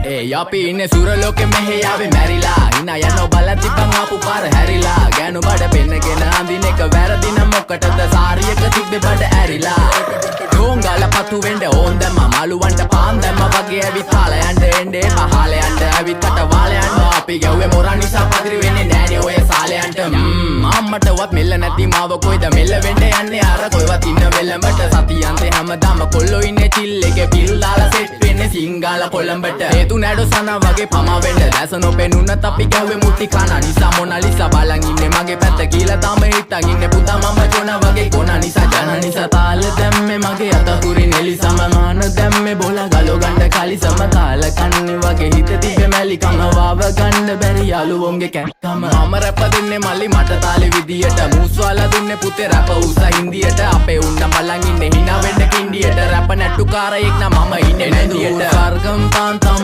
අපි ඉන්නේ සුරලෝකෙ මෙහෙ ආවේ මැරිලා හිනා යනෝ බලන් තිබ්බන් ආපු පාර හැරිලා ගෑනු බඩ පෙන්නගෙන අඳින එක වැරදි නම් මොකටද සාරියක තිබ්බේ බඩ ඇරිලා ඩෝංගල පතු වෙන්න ඕන් දැම්ම මාළුවන්ට පාන් දැම්ම වගේ ඇවිත් පාල යන්න එන්නේ පහල යන්න ඇවිත් අට වාල යන්න අපි ගැව්වේ මොරා නිසා පදිරි වෙන්නේ නෑනේ ඔය සාලයන්ට අම්මටවත් මෙල්ල නැති මාව කොයිද මෙල්ල වෙන්න යන්නේ අර කොයිවත් ඉන්න වෙලමට සතියන්තේ හැමදාම කොල්ලෝ ඉන්නේ චිල් එකේ පිල් දාලා සෙට් වෙන්නේ සිංගාල කොළඹට හේතු නැඩෝ සන වගේ පම වෙන්න දැස නොපෙනුනත් අපි ගැව්වේ මුටි කන නිසා මොනාලිසා බලන් ඉන්නේ මගේ පැත්ත කියලා තම හිටන් ඉන්නේ පුතා මම ජොන වගේ කොන නිසා ජන නිසා තාල දැම්මේ මගේ අතකුරි නෙලිසම මාන දැම්මේ බෝලා ගලෝ ගන්න කලිසම කාල කන්නේ වගේ හිත තිබ්බේ මැලිකම වාව ගන්න බැරි යාළුවෝන්ගේ කැක්කම මම රැප දෙන්නේ මල්ලි මට තාලේ විදියට මූස්වාලා දුන්නේ පුතේ රැප උසා හින්දියට අපේ උන්න බලන් ඉන්නේ hina වෙන්න කින්ඩියට රැප නැට්ටුකාරයෙක් නම් මම ඉන්නේ නැදියට වර්ගම් තාන්තම්